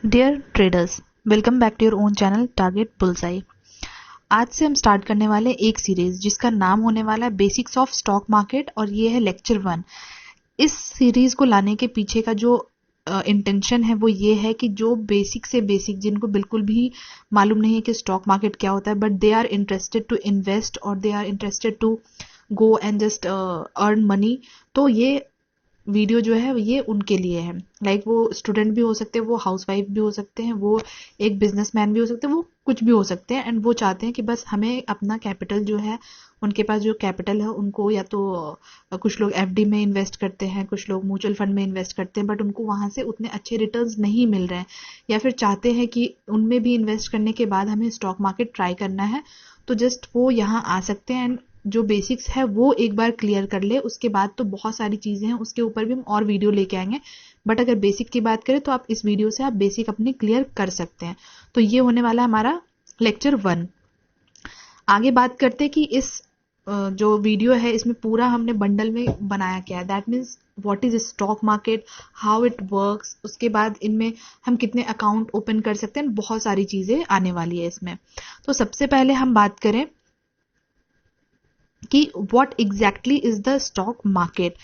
Dear traders, welcome back to your own channel target bullseye. आज से हम start करने वाले एक सीरीज जिसका नाम होने वाला है बेसिक्स ऑफ स्टॉक मार्केट और ये है लेक्चर 1। इस सीरीज को लाने के पीछे का जो इंटेंशन है वो ये है कि जो बेसिक से बेसिक जिनको बिल्कुल भी मालूम नहीं है कि स्टॉक मार्केट क्या होता है but they are interested to invest और they are interested to go and just earn money, तो ये वीडियो जो है ये उनके लिए है। लाइक वो स्टूडेंट भी हो सकते हैं, वो हाउसवाइफ भी हो सकते हैं, वो एक बिजनेसमैन भी हो सकते हैं, वो कुछ भी हो सकते हैं एंड वो चाहते हैं कि बस हमें अपना कैपिटल जो है, उनके पास जो कैपिटल है उनको या तो कुछ लोग एफडी में इन्वेस्ट करते हैं, कुछ लोग म्यूचुअल फंड में इन्वेस्ट करते हैं बट उनको वहां से उतने अच्छे रिटर्न्स नहीं मिल रहे हैं, या फिर चाहते हैं कि उनमें भी इन्वेस्ट करने के बाद हमें स्टॉक मार्केट ट्राई करना है, तो जस्ट वो यहाँ आ सकते हैं एंड जो बेसिक्स है वो एक बार क्लियर कर ले। उसके बाद तो बहुत सारी चीजें हैं, उसके ऊपर भी हम और वीडियो लेके आएंगे, बट अगर बेसिक की बात करें तो आप इस वीडियो से आप बेसिक अपनी क्लियर कर सकते हैं। तो ये होने वाला है हमारा लेक्चर 1। आगे बात करते हैं कि इस जो वीडियो है इसमें पूरा हमने बंडल में बनाया क्या है, that means what is stock market, how it works, उसके बाद इनमें हम कितने अकाउंट ओपन कर सकते हैं, बहुत सारी चीजें आने वाली है इसमें। तो सबसे पहले हम बात करें कि what exactly is the stock market.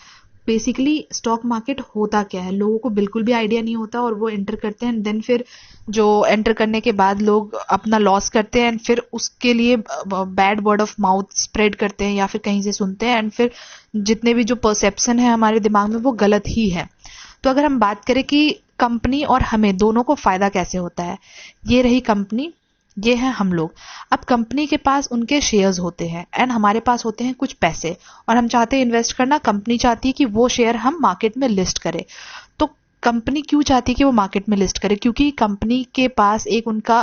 Basically stock market होता क्या है, लोगों को बिल्कुल भी आइडिया नहीं होता और वो एंटर करते हैं, देन फिर जो एंटर करने के बाद लोग अपना लॉस करते हैं एंड फिर उसके लिए bad word of mouth spread करते हैं या फिर कहीं से सुनते हैं एंड फिर जितने भी जो परसेप्शन है हमारे दिमाग में वो गलत ही है। तो अगर हम बात करें कि कंपनी और हमें दोनों को फायदा कैसे होता है, ये रही कंपनी, ये है हम लोग। अब कंपनी के पास उनके शेयर्स होते हैं एंड हमारे पास होते हैं कुछ पैसे और हम चाहते हैं इन्वेस्ट करना। कंपनी चाहती है कि वो शेयर हम मार्केट में लिस्ट करें। तो कंपनी क्यों चाहती है कि वो मार्केट में लिस्ट करे? क्योंकि कंपनी के पास एक उनका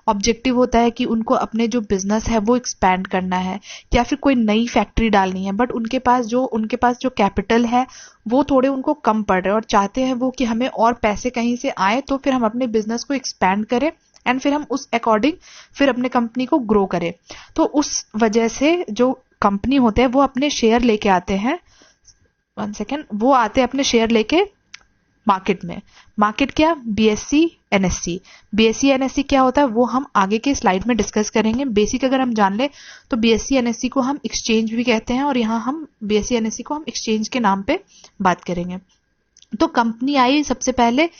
ऑब्जेक्टिव होता है कि उनको अपने जो बिजनेस है वो एक्सपैंड करना है या फिर कोई नई फैक्ट्री डालनी है, बट उनके पास जो कैपिटल है वो थोड़े उनको कम पड़ रहे हैं और चाहते हैं वो कि हमें और पैसे कहीं से आए तो फिर हम अपने बिजनेस को एक्सपैंड करें एंड फिर हम उस अकॉर्डिंग फिर अपने कंपनी को ग्रो करें। तो उस वजह से जो कंपनी होते हैं वो अपने शेयर लेके आते हैं, वन सेकेंड, वो आते हैं अपने शेयर लेके मार्केट में। मार्केट क्या? BSc NSC. बीएससी एनएससी क्या होता है वो हम आगे के स्लाइड में डिस्कस करेंगे। बेसिक अगर हम जान ले तो बीएससी एनएससी को हम एक्सचेंज भी कहते हैं और यहाँ हम बीएससी एनएससी को हम एक्सचेंज के नाम पे बात करेंगे। तो कंपनी आई सबसे पहले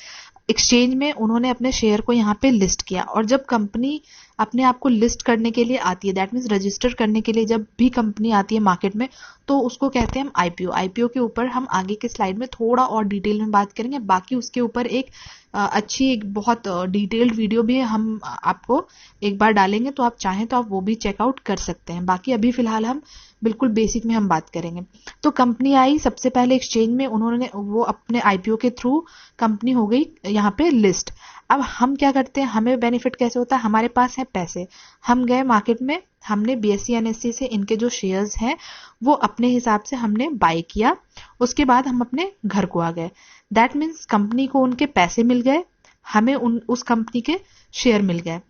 एक्सचेंज में, उन्होंने अपने शेयर को यहाँ पे लिस्ट किया और जब कंपनी अपने आप को लिस्ट करने के लिए आती है, दैट मीन्स रजिस्टर करने के लिए जब भी कंपनी आती है मार्केट में, तो उसको कहते हैं हम आईपीओ। आईपीओ के ऊपर हम आगे के स्लाइड में थोड़ा और डिटेल में बात करेंगे। बाकी उसके ऊपर एक अच्छी एक बहुत डिटेल्ड वीडियो भी हम आपको एक बार डालेंगे, तो आप चाहें तो आप वो भी चेकआउट कर सकते हैं। बाकी अभी फिलहाल हम बिल्कुल बेसिक में हम बात करेंगे। तो कंपनी आई सबसे पहले एक्सचेंज में, उन्होंने वो अपने आईपीओ के थ्रू कंपनी हो गई यहाँ पे लिस्ट। अब हम क्या करते हैं, हमें बेनिफिट कैसे होता है? हमारे पास है पैसे, हम गए मार्केट में, हमने बीएससी एनएससी से इनके जो शेयर्स हैं वो अपने हिसाब से हमने बाय किया, उसके बाद हम अपने घर को आ गए। दैट मीन्स कंपनी को उनके पैसे मिल गए, हमें उस कंपनी के शेयर मिल गए।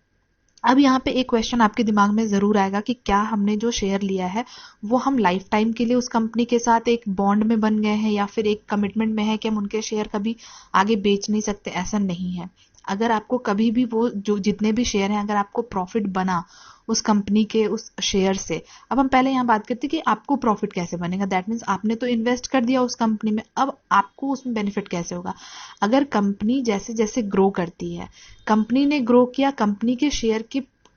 अब यहाँ पे एक क्वेश्चन आपके दिमाग में जरूर आएगा कि क्या हमने जो शेयर लिया है वो हम लाइफ टाइम के लिए उस कंपनी के साथ एक बॉन्ड में बन गए हैं या फिर एक कमिटमेंट में है कि हम उनके शेयर कभी आगे बेच नहीं सकते? ऐसा नहीं है। अगर आपको कभी भी वो जो जितने भी शेयर हैं, अगर आपको प्रॉफिट बना उस कंपनी के उस शेयर से, अब हम पहले यहाँ बात करते हैं कि आपको प्रॉफिट कैसे बनेगा। दैट मीन्स आपने तो इन्वेस्ट कर दिया उस कंपनी में, अब आपको उसमें बेनिफिट कैसे होगा? अगर कंपनी जैसे जैसे ग्रो करती है, कंपनी ने ग्रो किया, कंपनी के शेयर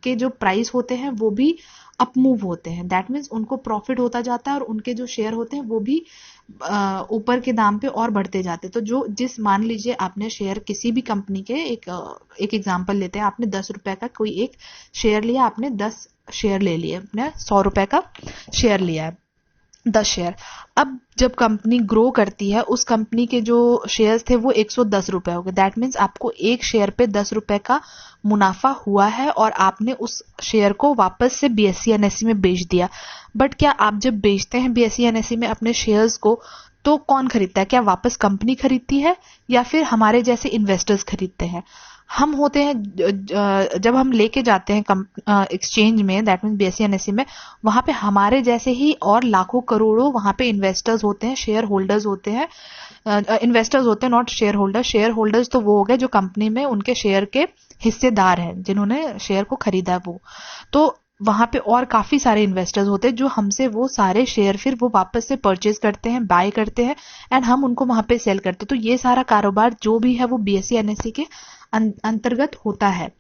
के जो प्राइस होते हैं वो भी अपमूव होते हैं। दैट मीन्स उनको प्रॉफिट होता जाता है और उनके जो शेयर होते हैं वो भी ऊपर के दाम पे और बढ़ते जाते हैं। तो जिस मान लीजिए आपने शेयर किसी भी कंपनी के एक एग्जांपल लेते हैं, आपने 10 रुपए का कोई एक शेयर लिया, आपने 10 शेयर ले लिए, आपने 100 रुपए का शेयर लिया है, 10 शेयर। अब जब कंपनी ग्रो करती है, उस कंपनी के जो शेयर्स थे वो 110 रुपए हो गए। दैट मीन्स आपको एक शेयर पे 10 रुपए का मुनाफा हुआ है और आपने उस शेयर को वापस से बीएससी एनएससी में बेच दिया। बट क्या आप जब बेचते हैं बीएससी एनएससी में अपने शेयर्स को, तो कौन खरीदता है? क्या वापस कंपनी खरीदती है या फिर हमारे जैसे इन्वेस्टर्स खरीदते हैं? हम होते हैं जब हम लेके जाते हैं एक्सचेंज में, दैट मीन्स बीएससी एनएससी में, वहां पे हमारे जैसे ही और लाखों करोड़ों वहां पे इन्वेस्टर्स होते हैं, शेयर होल्डर्स होते हैं, इन्वेस्टर्स होते हैं, not share holder. Share holders तो वो हो गए जो कंपनी में उनके शेयर के हिस्सेदार हैं, जिन्होंने शेयर को खरीदा है वो। तो वहां पे और काफी सारे इन्वेस्टर्स होते हैं जो हमसे वो सारे शेयर फिर वो वापस से परचेज करते हैं, बाय करते हैं, एंड हम उनको वहां पे सेल करते हैं। तो ये सारा कारोबार जो भी है वो बीएससी एनएससी के अंतर्गत होता है।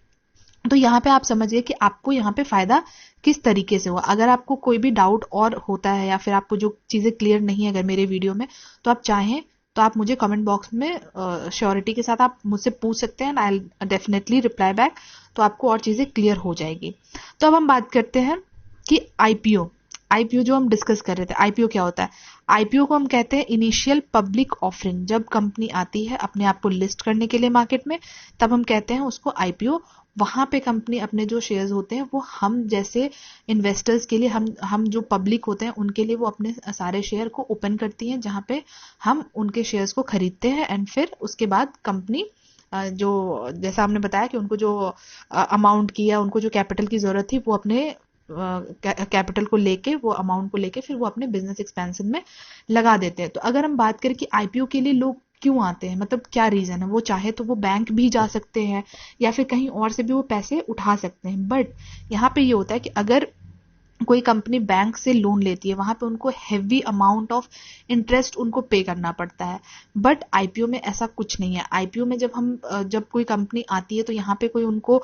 तो यहाँ पे आप समझिए कि आपको यहाँ पे फायदा किस तरीके से हुआ। अगर आपको कोई भी डाउट और होता है या फिर आपको जो चीजें क्लियर नहीं है अगर मेरे वीडियो में, तो आप चाहें तो आप मुझे कमेंट बॉक्स में श्योरिटी के साथ आप मुझसे पूछ सकते हैं, आई डेफिनेटली रिप्लाई बैक, तो आपको और चीजें क्लियर हो जाएगी। तो अब हम बात करते हैं कि आईपीओ। आईपीओ जो हम डिस्कस कर रहे थे, आईपीओ क्या होता है? आईपीओ को हम कहते हैं इनिशियल पब्लिक ऑफरिंग। जब कंपनी आती है अपने आप को लिस्ट करने के लिए मार्केट में, तब हम कहते हैं उसको आईपीओ। वहां पे कंपनी अपने जो शेयर्स होते हैं वो हम जैसे इन्वेस्टर्स के लिए, हम जो पब्लिक होते हैं उनके लिए वो अपने सारे शेयर को ओपन करती हैं, जहां पे हम उनके शेयर्स को खरीदते हैं, एंड फिर उसके बाद कंपनी जो जैसा हमने बताया कि उनको जो अमाउंट की या उनको जो कैपिटल की जरूरत थी वो अपने कैपिटल को लेके, वो अमाउंट को लेके फिर वो अपने बिजनेस एक्सपेंशन में लगा देते हैं। तो अगर हम बात करें कि आईपीओ के लिए लोग क्यों आते हैं, मतलब क्या रीजन है, वो चाहे तो वो बैंक भी जा सकते हैं या फिर कहीं और से भी वो पैसे उठा सकते हैं। बट यहाँ पे ये होता है कि अगर कोई कंपनी बैंक से लोन लेती है, वहां पे उनको हेवी अमाउंट ऑफ इंटरेस्ट उनको पे करना पड़ता है। बट आईपीओ में ऐसा कुछ नहीं है। आईपीओ में जब कोई कंपनी आती है तो यहाँ पे कोई उनको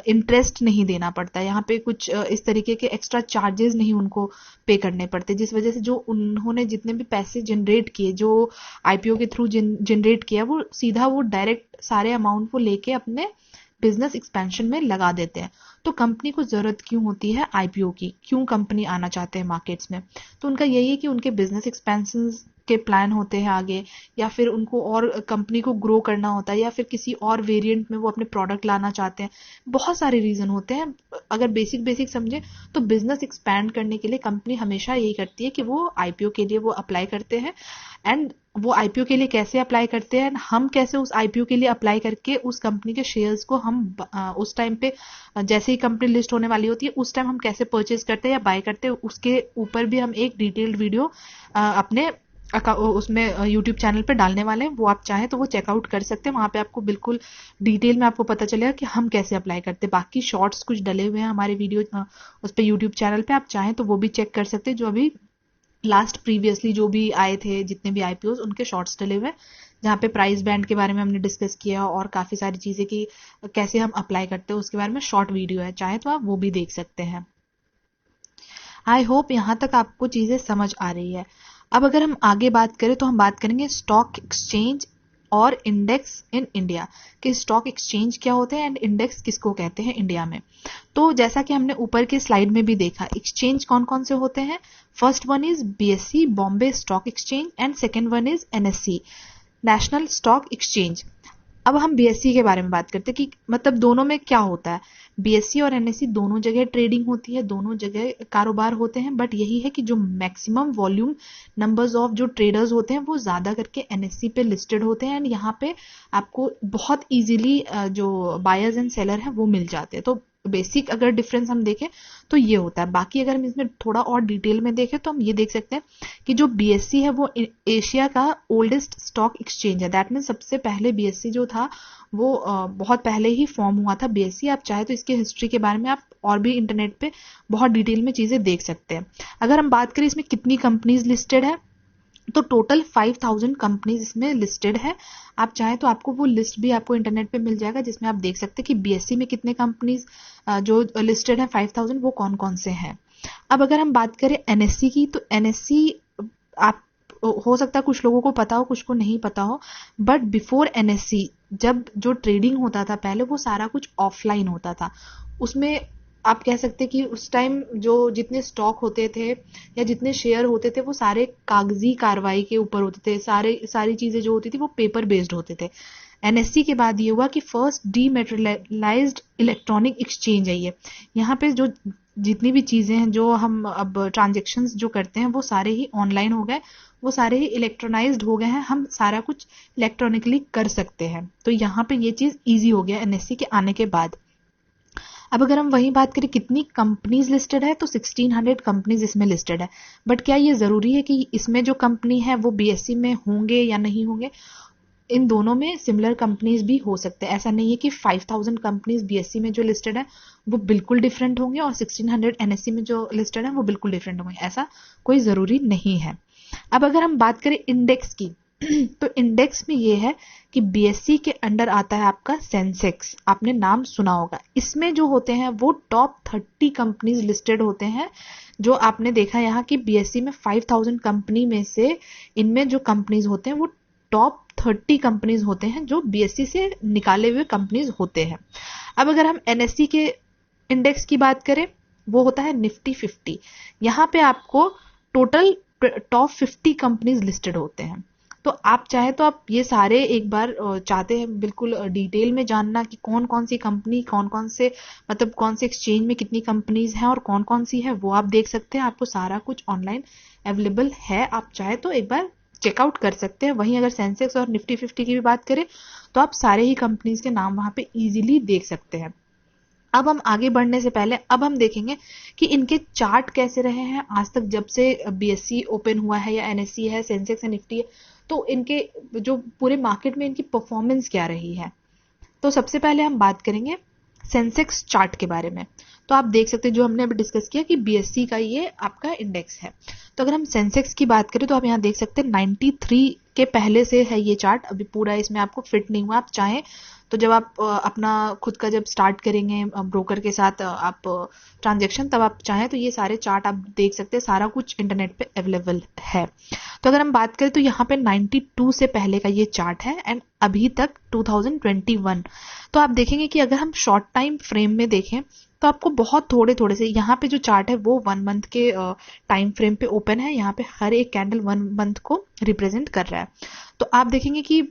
इंटरेस्ट नहीं देना पड़ता है, यहाँ पे कुछ इस तरीके के एक्स्ट्रा चार्जेस नहीं उनको पे करने पड़ते, जिस वजह से जो उन्होंने जितने भी पैसे जनरेट किए, जो आईपीओ के थ्रू जनरेट किया, वो सीधा वो डायरेक्ट सारे अमाउंट को लेके अपने बिजनेस एक्सपेंशन में लगा देते हैं। तो कंपनी को जरूरत क्यों होती है आईपीओ की, क्यों कंपनी आना चाहते हैं मार्केट्स में? तो उनका यही है कि उनके बिजनेस एक्सपेंशन के प्लान होते हैं आगे, या फिर उनको और कंपनी को ग्रो करना होता है, या फिर किसी और वेरिएंट में वो अपने प्रोडक्ट लाना चाहते हैं। बहुत सारे रीजन होते हैं। अगर बेसिक बेसिक समझे तो बिजनेस एक्सपैंड करने के लिए कंपनी हमेशा यही करती है कि वो आईपीओ के लिए वो अप्लाई करते हैं। एंड वो आईपीओ के लिए कैसे अप्लाई करते हैं, हम कैसे उस आईपीओ के लिए अप्लाई करके उस कंपनी के शेयर्स को हम उस टाइम पे जैसे ही कंपनी लिस्ट होने वाली होती है उस टाइम हम कैसे परचेज करते हैं या बाय करते हैं, उसके ऊपर भी हम एक डिटेल्ड वीडियो अपने उसमें यूट्यूब चैनल पे डालने वाले हैं। वो आप चाहें तो वो चेकआउट कर सकते हैं, वहां पे आपको बिल्कुल डिटेल में आपको पता चलेगा कि हम कैसे अप्लाई करते हैं। बाकी शॉर्ट्स कुछ डले हुए हैं हमारे वीडियो उस पे यूट्यूब चैनल पे, आप चाहें तो वो भी चेक कर सकते हैं, जो अभी लास्ट प्रीवियसली जो भी आए थे जितने भी आईपीओ उनके शॉर्ट्स डले हुए, जहाँ पे प्राइस बैंड के बारे में हमने डिस्कस किया और काफी सारी चीजें कि कैसे हम अप्लाई करते हैं उसके बारे में शॉर्ट वीडियो है, चाहे तो आप वो भी देख सकते हैं। आई होप यहाँ तक आपको चीजें समझ आ रही है। अब अगर हम आगे बात करें तो हम बात करेंगे स्टॉक एक्सचेंज और इंडेक्स इन इंडिया, कि स्टॉक एक्सचेंज क्या होते हैं एंड इंडेक्स किसको कहते हैं इंडिया में। तो जैसा कि हमने ऊपर के स्लाइड में भी देखा, एक्सचेंज कौन कौन से होते हैं। First one is BSc Bombay stock exchange, and second one is NSC national stock exchange. अब हम बीएससी के बारे में बात करते हैं कि मतलब दोनों में क्या होता है। बीएससी और एनएससी दोनों जगह ट्रेडिंग होती है, दोनों जगह कारोबार होते हैं, बट यही है कि जो मैक्सिमम वॉल्यूम नंबर्स ऑफ जो ट्रेडर्स होते हैं वो ज्यादा करके एनएससी पे लिस्टेड होते हैं, एंड यहाँ पे आपको बहुत इजीली जो बायर्स एंड सेलर हैं वो मिल जाते हैं। तो बेसिक अगर डिफरेंस हम देखें तो ये होता है। बाकी अगर हम इसमें थोड़ा और डिटेल में देखें तो हम ये देख सकते हैं कि जो बीएससी है वो एशिया का ओल्डेस्ट स्टॉक एक्सचेंज है। दैट मीन सबसे पहले बीएससी जो था वो बहुत पहले ही फॉर्म हुआ था बीएससी। आप चाहे तो इसके हिस्ट्री के बारे में आप और भी इंटरनेट पे बहुत डिटेल में चीजें देख सकते हैं। अगर हम बात करें इसमें कितनी कंपनीज लिस्टेड है, तो टोटल 5000 कंपनीज इसमें लिस्टेड है। आप चाहें तो आपको वो लिस्ट भी आपको इंटरनेट पे मिल जाएगा, जिसमें आप देख सकते हैं कि बीएससी में कितने कंपनीज जो लिस्टेड है 5000 वो कौन कौन से हैं। अब अगर हम बात करें एनएससी की, तो एनएससी आप हो सकता है कुछ लोगों को पता हो कुछ को नहीं पता हो, बट बिफोर एनएससी जब जो ट्रेडिंग होता था पहले वो सारा कुछ ऑफलाइन होता था। उसमें आप कह सकते हैं कि उस टाइम जो जितने स्टॉक होते थे या जितने शेयर होते थे वो सारे कागजी कार्रवाई के ऊपर होते थे, सारी चीजें जो होती थी वो पेपर बेस्ड होते थे। एनएससी के बाद ये हुआ कि फर्स्ट डीमेटेरियलाइज्ड इलेक्ट्रॉनिक एक्सचेंज है ये। यहाँ पे जो जितनी भी चीजें हैं जो हम अब ट्रांजेक्शन्स जो करते हैं वो सारे ही ऑनलाइन हो गए, वो सारे ही इलेक्ट्रोनाइज्ड हो गए हैं, हम सारा कुछ इलेक्ट्रॉनिकली कर सकते हैं। तो यहाँ पे ये चीज ईजी हो गया एनएससी के आने के बाद। अब अगर हम वही बात करें कितनी कंपनीज लिस्टेड है, तो 1600 कंपनीज इसमें लिस्टेड है। बट क्या ये जरूरी है कि इसमें जो कंपनी है वो बीएससी में होंगे या नहीं होंगे? इन दोनों में सिमिलर कंपनीज भी हो सकते हैं। ऐसा नहीं है कि 5000 कंपनीज बीएससी में जो लिस्टेड है वो बिल्कुल डिफरेंट होंगे और 1600 एनएससी में जो लिस्टेड है वो बिल्कुल डिफरेंट होंगे, ऐसा कोई जरूरी नहीं है। अब अगर हम बात करें इंडेक्स की तो इंडेक्स में ये है कि बीएससी के अंडर आता है आपका सेंसेक्स, आपने नाम सुना होगा। इसमें जो होते हैं वो टॉप 30 कंपनीज लिस्टेड होते हैं। जो आपने देखा यहाँ कि बीएससी में 5000 कंपनी में से इनमें जो कंपनीज होते हैं वो टॉप 30 कंपनीज होते हैं जो बीएससी से निकाले हुए कंपनीज होते हैं। अब अगर हम एनएससी के इंडेक्स की बात करें वो होता है निफ्टी 50। यहाँ पे आपको टोटल टॉप 50 कंपनीज लिस्टेड होते हैं। तो आप चाहे तो आप ये सारे एक बार चाहते हैं बिल्कुल डिटेल में जानना कि कौन कौन सी कंपनी कौन कौन से मतलब कौन से एक्सचेंज में कितनी कंपनीज हैं और कौन कौन सी है, वो आप देख सकते हैं। आपको सारा कुछ ऑनलाइन अवेलेबल है, आप चाहे तो एक बार चेकआउट कर सकते हैं। वहीं अगर सेंसेक्स और निफ्टी 50 की भी बात करें तो आप सारे ही कंपनीज के नाम वहां पे इजीली देख सकते हैं। अब हम आगे बढ़ने से पहले अब हम देखेंगे कि इनके चार्ट कैसे रहे हैं आज तक, जब से बीएससी ओपन हुआ है या एनएससी है, सेंसेक्स है, निफ्टी है, तो इनके जो पूरे मार्केट में इनकी परफॉर्मेंस क्या रही है। तो सबसे पहले हम बात करेंगे सेंसेक्स चार्ट के बारे में। तो आप देख सकते हैं जो हमने अभी डिस्कस किया कि बीएससी का ये आपका इंडेक्स है। तो अगर हम सेंसेक्स की बात करें तो आप यहाँ देख सकते हैं 93 के पहले से है ये चार्ट, अभी पूरा इसमें आपको फिट नहीं हुआ। आप चाहें तो जब आप अपना खुद का जब स्टार्ट करेंगे ब्रोकर के साथ आप ट्रांजेक्शन, तब आप चाहें तो ये सारे चार्ट आप देख सकते हैं, सारा कुछ इंटरनेट पे अवेलेबल है। तो अगर हम बात करें तो यहाँ पे 92 से पहले का ये चार्ट है एंड अभी तक 2021। तो आप देखेंगे कि अगर हम शॉर्ट टाइम फ्रेम में देखें तो आपको बहुत थोड़े थोड़े से यहाँ पे जो चार्ट है वो 1 मंथ के टाइम फ्रेम पे ओपन है। यहाँ पे हर एक कैंडल 1 मंथ को रिप्रेजेंट कर रहा है। तो आप देखेंगे कि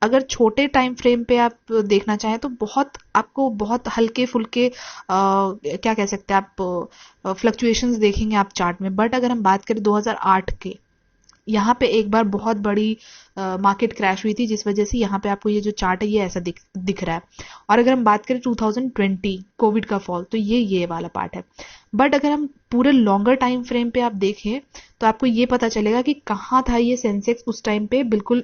अगर छोटे टाइम फ्रेम पे आप देखना चाहें तो बहुत आपको बहुत हल्के फुल्के क्या कह सकते हैं आप फ्लक्चुएशंस देखेंगे आप चार्ट में। बट अगर हम बात करें 2008 के, यहाँ पे एक बार बहुत बड़ी मार्केट क्रैश हुई थी जिस वजह से यहाँ पे आपको ये जो चार्ट है ये ऐसा दिख रहा है। और अगर हम बात करें 2020 कोविड का फॉल, तो ये वाला पार्ट है। बट अगर हम पूरे लॉन्गर टाइम फ्रेम पे आप देखें तो आपको ये पता चलेगा कि कहाँ था ये सेंसेक्स उस टाइम पे, बिल्कुल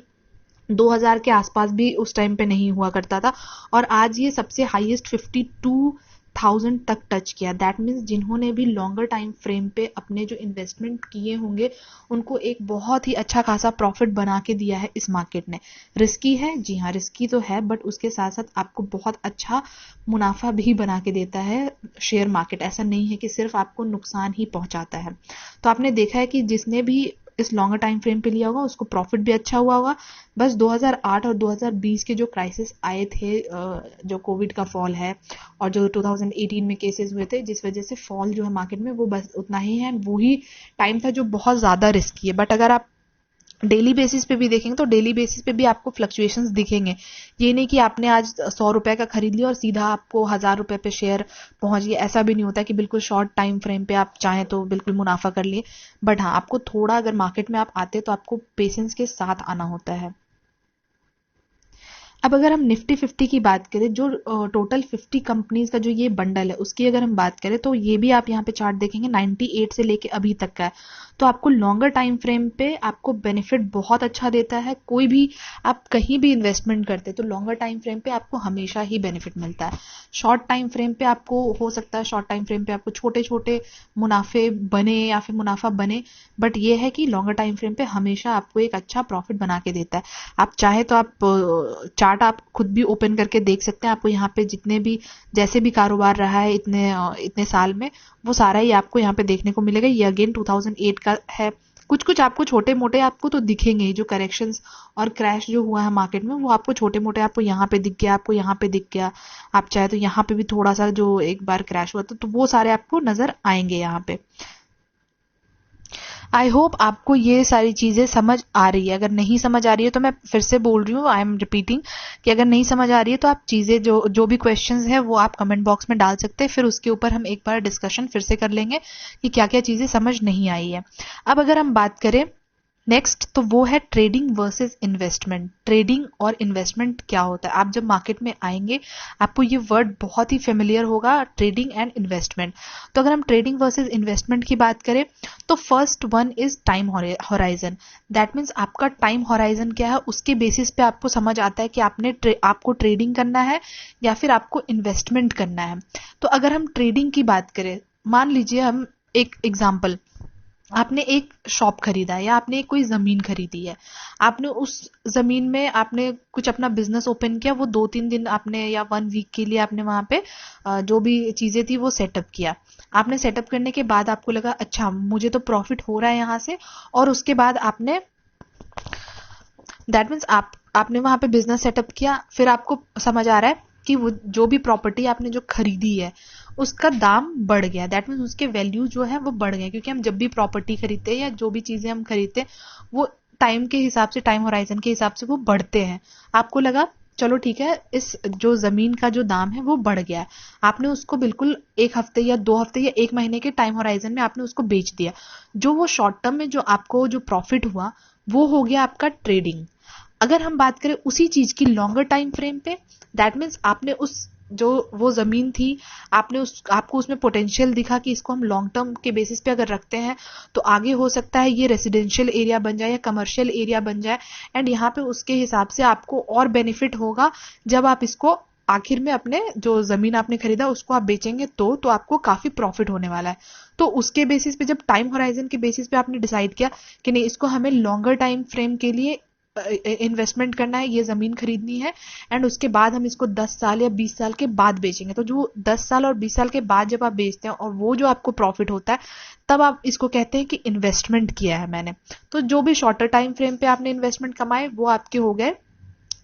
2000 के आसपास भी उस टाइम पे नहीं हुआ करता था और आज ये सबसे हाईएस्ट 52,000 तक टच किया। दैट मीन्स जिन्होंने भी लॉन्गर टाइम फ्रेम पे अपने जो इन्वेस्टमेंट किए होंगे उनको एक बहुत ही अच्छा खासा प्रॉफिट बना के दिया है इस मार्केट ने। रिस्की है, जी हाँ रिस्की तो है, बट उसके साथ साथ आपको बहुत अच्छा मुनाफा भी बना के देता है शेयर मार्केट। ऐसा नहीं है कि सिर्फ आपको नुकसान ही पहुंचाता है। तो आपने देखा है कि जिसने भी इस लॉन्गर टाइम फ्रेम पे लिया होगा उसको प्रॉफिट भी अच्छा हुआ होगा। बस 2008 और 2020 के जो क्राइसिस आए थे, जो कोविड का फॉल है और जो 2018 में केसेस हुए थे जिस वजह से फॉल जो है मार्केट में वो बस उतना ही है, वही टाइम था जो बहुत ज्यादा रिस्की है। बट अगर आप डेली बेसिस पे भी देखेंगे तो डेली बेसिस पे भी आपको फ्लक्चुएशंस दिखेंगे। ये नहीं कि आपने आज 100 रुपए का खरीद लिया और सीधा आपको 1000 रुपए पे शेयर पहुंच गया, ऐसा भी नहीं होता कि बिल्कुल शॉर्ट टाइम फ्रेम पे आप चाहें तो बिल्कुल मुनाफा कर लिए। बट हाँ आपको थोड़ा अगर मार्केट में आप आते तो आपको पेशेंस के साथ आना होता है। अब अगर हम निफ्टी 50 की बात करें, जो टोटल 50 कंपनीज का जो ये बंडल है उसकी अगर हम बात करें तो ये भी आप यहाँ पे चार्ट देखेंगे 98 से लेके अभी तक का है। तो आपको लॉन्गर टाइम फ्रेम पे आपको बेनिफिट बहुत अच्छा देता है। कोई भी आप कहीं भी इन्वेस्टमेंट करते तो लॉन्गर टाइम फ्रेम पे आपको हमेशा ही बेनिफिट मिलता है। शॉर्ट टाइम फ्रेम पे आपको हो सकता है शॉर्ट टाइम फ्रेम पे आपको छोटे छोटे मुनाफे बने या फिर मुनाफा बने, बट ये है कि लॉन्गर टाइम फ्रेम पे हमेशा आपको एक अच्छा प्रॉफिट बना के देता है। आप चाहे तो आप चार्ट आप खुद भी ओपन करके देख सकते हैं। आपको यहाँ पे जितने भी जैसे भी कारोबार रहा है इतने साल में वो सारा ही आपको यहाँ पे देखने को मिलेगा। ये अगेन 2008 का है। कुछ कुछ आपको छोटे मोटे आपको तो दिखेंगे, जो करेक्शंस और क्रैश जो हुआ है मार्केट में वो आपको छोटे मोटे आपको यहाँ पे दिख गया, आपको यहाँ पे दिख गया। आप चाहे तो यहाँ पे भी थोड़ा सा जो एक बार क्रैश हुआ तो वो सारे आपको नजर आएंगे यहाँ पे। आई होप आपको ये सारी चीजें समझ आ रही है। अगर नहीं समझ आ रही है तो मैं फिर से बोल रही हूँ, आई एम रिपीटिंग कि अगर नहीं समझ आ रही है तो आप चीजें जो भी क्वेश्चंस है वो आप कमेंट बॉक्स में डाल सकते हैं, फिर उसके ऊपर हम एक बार डिस्कशन फिर से कर लेंगे कि क्या क्या चीजें समझ नहीं आई है। अब अगर हम बात करें नेक्स्ट, तो वो है ट्रेडिंग वर्सेस इन्वेस्टमेंट। ट्रेडिंग और इन्वेस्टमेंट क्या होता है? आप जब मार्केट में आएंगे आपको ये वर्ड बहुत ही फेमिलियर होगा, ट्रेडिंग एंड इन्वेस्टमेंट। तो अगर हम ट्रेडिंग वर्सेस इन्वेस्टमेंट की बात करें तो first one is time horizon. That means आपका टाइम होराइजन क्या है, उसके बेसिस पे आपको समझ आता है कि आपको ट्रेडिंग करना है या फिर आपको इन्वेस्टमेंट करना है। तो अगर हम ट्रेडिंग की बात करें, मान लीजिए हम एक एग्जाम्पल, आपने एक शॉप खरीदा है या आपने कोई जमीन खरीदी है, आपने उस जमीन में आपने कुछ अपना बिजनेस ओपन किया, वो 2-3 दिन आपने या 1 वीक के लिए आपने वहां पे जो भी चीजें थी वो सेटअप किया। आपने सेटअप करने के बाद आपको लगा अच्छा मुझे तो प्रॉफिट हो रहा है यहाँ से, और उसके बाद आपने दैट मीन्स आपने वहां पे बिजनेस सेटअप किया, फिर आपको समझ आ रहा है कि वो जो भी प्रॉपर्टी आपने जो खरीदी है उसका दाम बढ़ गया। दैट मीन्स उसके वैल्यू जो है वो बढ़ गए, क्योंकि हम जब भी प्रॉपर्टी खरीदते हैं या जो भी चीजें हम खरीदते हैं वो टाइम के हिसाब से, टाइम होराइजन के हिसाब से वो बढ़ते हैं। आपको लगा चलो ठीक है, इस जो जमीन का जो दाम है वो बढ़ गया है, आपने उसको बिल्कुल 1 हफ्ते या 2 हफ्ते या 1 महीने के टाइम होराइजन में आपने उसको बेच दिया। जो वो शॉर्ट टर्म में जो आपको जो प्रॉफिट हुआ वो हो गया आपका ट्रेडिंग। अगर हम बात करें उसी चीज की लॉन्गर टाइम फ्रेम पे, दैट मीन्स आपने उस जो वो जमीन थी, आपको उसमें पोटेंशियल दिखा कि इसको हम लॉन्ग टर्म के बेसिस पे अगर रखते हैं तो आगे हो सकता है ये रेसिडेंशियल एरिया बन जाए या कमर्शियल एरिया बन जाए, एंड यहाँ पे उसके हिसाब से आपको और बेनिफिट होगा जब आप इसको आखिर में अपने जो जमीन आपने खरीदा उसको आप बेचेंगे तो आपको काफी प्रॉफिट होने वाला है। तो उसके बेसिस पे, जब टाइम होराइजन के बेसिस पे आपने डिसाइड किया कि नहीं इसको हमें लॉन्गर टाइम फ्रेम के लिए इन्वेस्टमेंट करना है, ये जमीन खरीदनी है, एंड उसके बाद हम इसको 10 साल या 20 साल के बाद बेचेंगे, तो जो 10 साल और 20 साल के बाद जब आप बेचते हैं और वो जो आपको प्रॉफिट होता है तब आप इसको कहते हैं कि इन्वेस्टमेंट किया है मैंने। तो जो भी शॉर्टर टाइम फ्रेम पे आपने इन्वेस्टमेंट कमाए वो आपके हो गए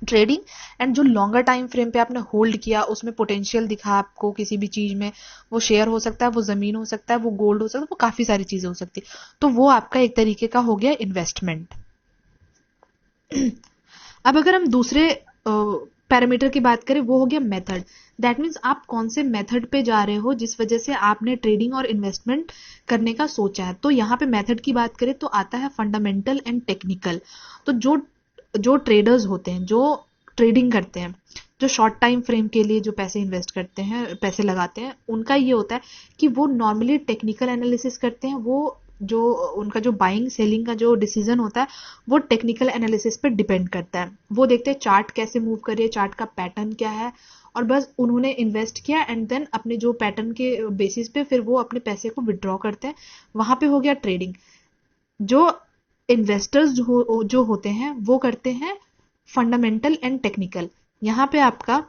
ट्रेडिंग, एंड जो लॉन्गर टाइम फ्रेम पे आपने होल्ड किया, उसमें पोटेंशियल दिखा आपको किसी भी चीज में, वो शेयर हो सकता है, वो जमीन हो सकता है, वो गोल्ड हो सकता है, वो काफी सारी चीजें हो सकती है, तो वो आपका एक तरीके का हो गया इन्वेस्टमेंट। अब अगर हम दूसरे पैरामीटर की बात करें वो हो गया मेथड। दैट मीन्स आप कौन से मेथड पे जा रहे हो जिस वजह से आपने ट्रेडिंग और इन्वेस्टमेंट करने का सोचा है। तो यहाँ पे मेथड की बात करें तो आता है फंडामेंटल एंड टेक्निकल। तो जो ट्रेडर्स होते हैं, जो ट्रेडिंग करते हैं, जो शॉर्ट टाइम फ्रेम के लिए जो पैसे इन्वेस्ट करते हैं, पैसे लगाते हैं, उनका ये होता है कि वो नॉर्मली टेक्निकल एनालिसिस करते हैं। वो जो उनका जो बाइंग सेलिंग का जो डिसीजन होता है वो टेक्निकल एनालिसिस पे डिपेंड करता है। वो देखते हैं चार्ट कैसे मूव कर रही है, चार्ट का पैटर्न क्या है, और बस उन्होंने इन्वेस्ट किया एंड देन अपने जो पैटर्न के बेसिस पे फिर वो अपने पैसे को विड्रॉ करते हैं। वहां पे हो गया ट्रेडिंग। जो इन्वेस्टर्स जो होते हैं वो करते हैं फंडामेंटल एंड टेक्निकल। यहाँ पे आपका,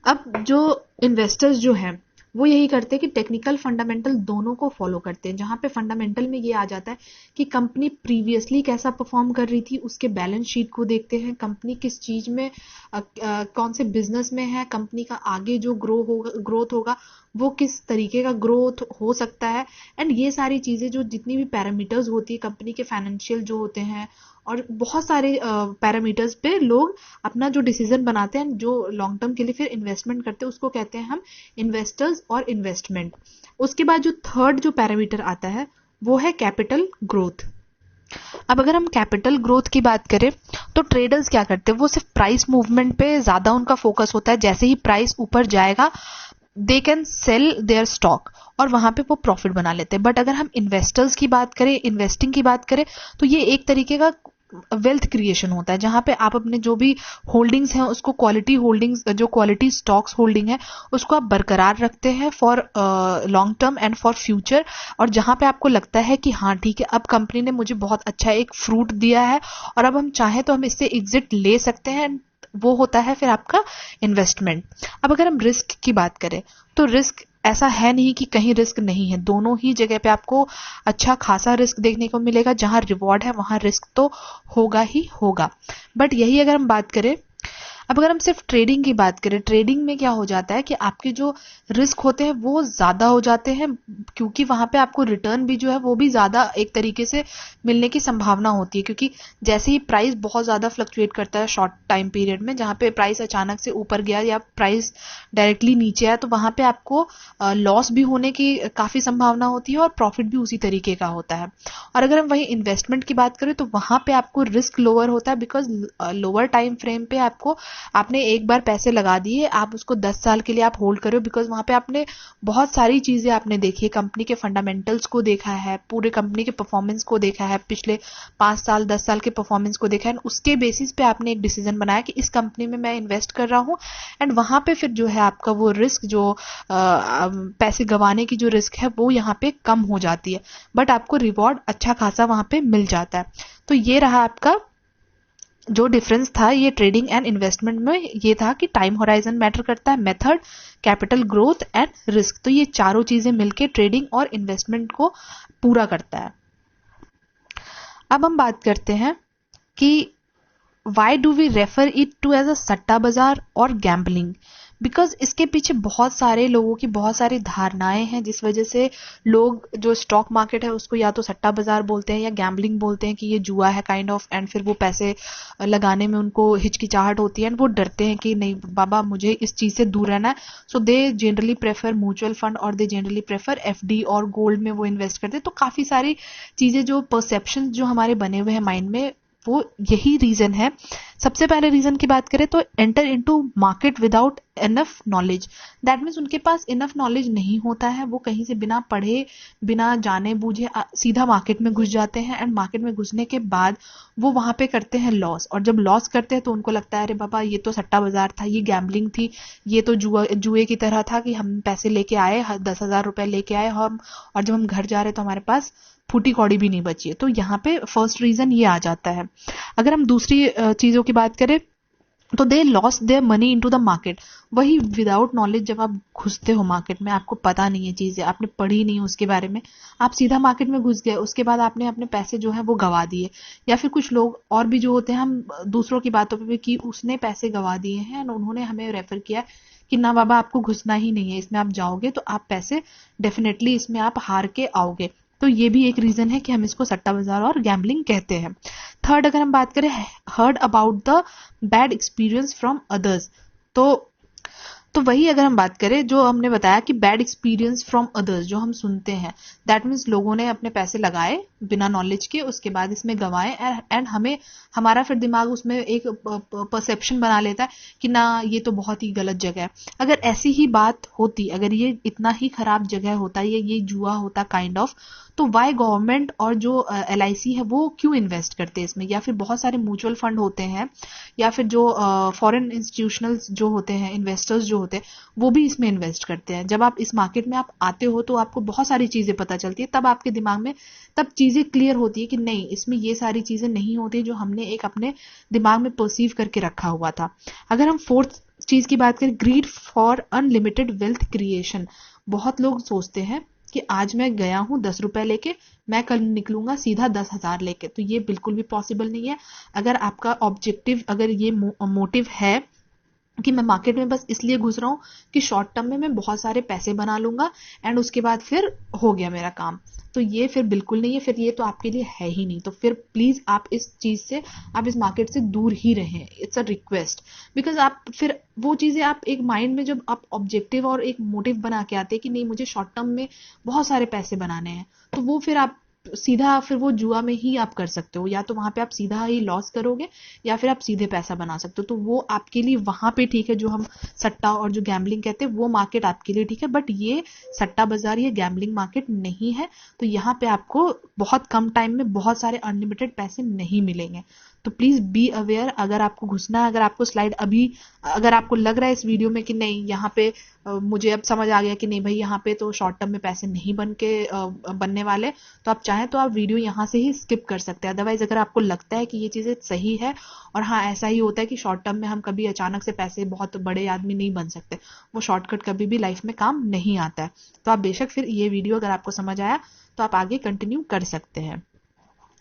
अब जो इन्वेस्टर्स जो हैं वो यही करते हैं कि टेक्निकल फंडामेंटल दोनों को फॉलो करते हैं। जहां पे फंडामेंटल में ये आ जाता है कि कंपनी प्रीवियसली कैसा परफॉर्म कर रही थी, उसके बैलेंस शीट को देखते हैं, कंपनी किस चीज में कौन से बिजनेस में है, कंपनी का आगे जो ग्रोथ होगा वो किस तरीके का ग्रोथ हो सकता है, एंड ये सारी चीजें जो जितनी भी पैरामीटर्स होती है कंपनी के, फाइनेंशियल जो होते हैं और बहुत सारे पैरामीटर्स पे लोग अपना जो डिसीजन बनाते हैं, जो लॉन्ग टर्म के लिए फिर इन्वेस्टमेंट करते हैं, उसको कहते हैं हम इन्वेस्टर्स और इन्वेस्टमेंट। उसके बाद जो थर्ड जो पैरामीटर आता है वो है कैपिटल ग्रोथ। अब अगर हम कैपिटल ग्रोथ की बात करें तो ट्रेडर्स क्या करते हैं, वो सिर्फ प्राइस मूवमेंट पे ज्यादा उनका फोकस होता है। जैसे ही प्राइस ऊपर जाएगा they can sell their stock और वहां पे वो प्रॉफिट बना लेते हैं। बट अगर हम इन्वेस्टर्स की बात करें, इन्वेस्टिंग की बात करें, तो ये एक तरीके का वेल्थ क्रिएशन होता है जहां पे आप अपने जो भी होल्डिंग्स हैं उसको, क्वालिटी होल्डिंग्स, जो क्वालिटी स्टॉक्स होल्डिंग है उसको आप बरकरार रखते हैं for long term and for future. और जहां पे आपको लगता है कि हाँ ठीक है, अब कंपनी ने मुझे बहुत अच्छा एक फ्रूट दिया है और अब हम चाहें तो हम इससे एग्जिट ले सकते हैं, वो होता है फिर आपका इन्वेस्टमेंट। अब अगर हम रिस्क की बात करें तो रिस्क ऐसा है नहीं कि कहीं रिस्क नहीं है, दोनों ही जगह पे आपको अच्छा खासा रिस्क देखने को मिलेगा। जहां रिवॉर्ड है वहां रिस्क तो होगा ही होगा। बट यही अगर हम बात करें, अब अगर हम सिर्फ ट्रेडिंग की बात करें, ट्रेडिंग में क्या हो जाता है कि आपके जो रिस्क होते हैं वो ज्यादा हो जाते हैं, क्योंकि वहां पे आपको रिटर्न भी जो है वो भी ज्यादा एक तरीके से मिलने की संभावना होती है, क्योंकि जैसे ही प्राइस बहुत ज्यादा फ्लक्चुएट करता है शॉर्ट टाइम पीरियड में, जहां पे प्राइस अचानक से ऊपर गया या प्राइस डायरेक्टली नीचे आया, तो वहां पे आपको लॉस भी होने की काफी संभावना होती है और प्रॉफिट भी उसी तरीके का होता है। और अगर हम वही इन्वेस्टमेंट की बात करें तो वहां पे आपको रिस्क लोअर होता है, बिकॉज लोअर टाइम फ्रेम पे आपको, आपने एक बार पैसे लगा दिए, आप उसको 10 साल के लिए आप होल्ड करो, बिकॉज वहां पे आपने बहुत सारी चीजें आपने देखी है, कंपनी के फंडामेंटल्स को देखा है, पूरे कंपनी के परफॉर्मेंस को देखा है, पिछले 5 साल 10 साल के परफॉर्मेंस को देखा है, उसके बेसिस पे आपने एक डिसीजन बनाया कि इस कंपनी में मैं इन्वेस्ट कर रहा हूँ। एंड वहां पे फिर जो है आपका वो रिस्क जो पैसे गंवाने की जो रिस्क है वो यहाँ पे कम हो जाती है, बट आपको रिवॉर्ड अच्छा खासा वहां पे मिल जाता है। तो ये रहा आपका जो डिफरेंस था ये ट्रेडिंग एंड इन्वेस्टमेंट में, ये था कि टाइम होराइजन मैटर करता है, method, capital growth and risk. तो ये चारों चीजें मिलके ट्रेडिंग और इन्वेस्टमेंट को पूरा करता है। अब हम बात करते हैं कि why do we refer it to as a सट्टा बाजार और गैम्बलिंग। बिकॉज इसके पीछे बहुत सारे लोगों की बहुत सारी धारणाएं हैं, जिस वजह से लोग जो स्टॉक मार्केट है उसको या तो सट्टा बाजार बोलते हैं या गैम्बलिंग बोलते हैं कि ये जुआ है काइंड ऑफ, एंड फिर वो पैसे लगाने में उनको हिचकिचाहट होती है एंड वो डरते हैं कि नहीं बाबा मुझे इस चीज से दूर रहना है। So they generally prefer mutual fund और दे जनरली प्रेफर एफडी और गोल्ड में वो इन्वेस्ट करते हैं। तो काफी सारी चीजें जो परसेप्शन जो हमारे बने हुए हैं माइंड में, वो यही रीजन है। सबसे पहले रीजन की बात करें तो enter into market without enough knowledge. That means उनके पास इनफ नॉलेज नहीं होता है, वो कहीं से बिना पढ़े बिना जाने बूझे सीधा मार्केट में घुस जाते हैं, एंड मार्केट में घुसने के बाद वो वहां पे करते हैं लॉस, और जब लॉस करते हैं तो उनको लगता है अरे बाबा ये तो सट्टा बाजार था, ये गैम्बलिंग थी, ये तो जुए की तरह था कि हम पैसे लेके आए 10,000 रुपए लेके आए हम, और जब हम घर जा रहे तो हमारे पास फूटी कौड़ी भी नहीं बची है। तो यहाँ पे फर्स्ट रीजन ये आ जाता है। अगर हम दूसरी चीजों की बात करें तो they loss their money into the market. वही विदाउट नॉलेज, जब आप घुसते हो मार्केट में, आपको पता नहीं है चीजें, आपने पढ़ी नहीं उसके बारे में, आप सीधा मार्केट में घुस गए, उसके बाद आपने अपने पैसे जो है वो गवा दिए। या फिर कुछ लोग और भी जो होते हैं, हम दूसरों की बातों पे भी कि उसने पैसे गवा दिए हैं, उन्होंने हमें रेफर किया कि ना बाबा आपको घुसना ही नहीं है इसमें, आप जाओगे तो आप पैसे डेफिनेटली इसमें आप हार के आओगे। तो ये भी एक रीजन है कि हम इसको सट्टा बाजार और गैम्बलिंग कहते हैं। थर्ड अगर हम बात करें, heard about the bad experience from others. तो वही अगर हम बात करें जो हमने बताया कि बैड एक्सपीरियंस फ्रॉम अदर्स जो हम सुनते हैं, दैट मीन्स लोगों ने अपने पैसे लगाए बिना नॉलेज के, उसके बाद इसमें गंवाए, एंड हमें हमारा फिर दिमाग उसमें एक परसेप्शन बना लेता है कि ना ये तो बहुत ही गलत जगह है। अगर ऐसी ही बात होती, अगर ये इतना ही खराब जगह होता, ये जुआ होता काइंड ऑफ, तो वाई गवर्नमेंट और जो LIC है वो क्यों इन्वेस्ट करते हैं इसमें, या फिर बहुत सारे म्यूचुअल फंड होते हैं, या फिर जो फॉरेन इंस्टीट्यूशनल्स जो होते हैं, इन्वेस्टर्स जो होते हैं, वो भी इसमें इन्वेस्ट करते हैं। जब आप इस मार्केट में आप आते हो तो आपको बहुत सारी चीजें पता चलती है, तब आपके दिमाग में तब चीजें क्लियर होती है कि नहीं इसमें ये सारी चीजें नहीं होती जो हमने एक अपने दिमाग में परसीव करके रखा हुआ था। अगर हम फोर्थ चीज की बात करें, greed for unlimited wealth creation. बहुत लोग सोचते हैं कि आज मैं गया हूं 10 रुपए लेके, मैं कल निकलूंगा सीधा 10,000 लेके, तो ये बिल्कुल भी पॉसिबल नहीं है। अगर आपका ऑब्जेक्टिव, अगर ये मोटिव है कि मैं मार्केट में बस इसलिए घुस रहा हूं कि शॉर्ट टर्म में मैं बहुत सारे पैसे बना लूंगा एंड उसके बाद फिर हो गया मेरा काम, तो ये फिर बिल्कुल नहीं है, फिर ये तो आपके लिए है ही नहीं। तो फिर प्लीज आप इस चीज से, आप इस मार्केट से दूर ही रहें, इट्स अ रिक्वेस्ट। बिकॉज आप फिर वो चीजें आप एक माइंड में जब आप ऑब्जेक्टिव और एक मोटिव बना के आते हैं कि नहीं मुझे शॉर्ट टर्म में बहुत सारे पैसे बनाने हैं, तो वो फिर आप सीधा फिर वो जुआ में ही आप कर सकते हो, या तो वहां पे आप सीधा ही लॉस करोगे या फिर आप सीधे पैसा बना सकते हो। तो वो आपके लिए वहां पे ठीक है, जो हम सट्टा और जो गैम्बलिंग कहते हैं वो मार्केट आपके लिए ठीक है, बट ये सट्टा बाजार, ये गैम्बलिंग मार्केट नहीं है। तो यहाँ पे आपको बहुत कम टाइम में बहुत सारे अनलिमिटेड पैसे नहीं मिलेंगे। तो प्लीज बी अवेयर। अगर आपको घुसना है, अगर आपको स्लाइड अभी, अगर आपको लग रहा है इस वीडियो में कि नहीं यहाँ पे मुझे अब समझ आ गया कि नहीं भाई यहाँ पे तो शॉर्ट टर्म में पैसे नहीं बनने वाले, तो आप चाहें तो आप वीडियो यहाँ से ही स्किप कर सकते हैं। अदरवाइज अगर आपको लगता है कि ये चीजें सही है और हाँ ऐसा ही होता है कि शॉर्ट टर्म में हम कभी अचानक से पैसे बहुत बड़े आदमी नहीं बन सकते, वो शॉर्टकट कभी भी लाइफ में काम नहीं आता है, तो आप बेशक फिर ये वीडियो अगर आपको समझ आया तो आप आगे कंटिन्यू कर सकते हैं।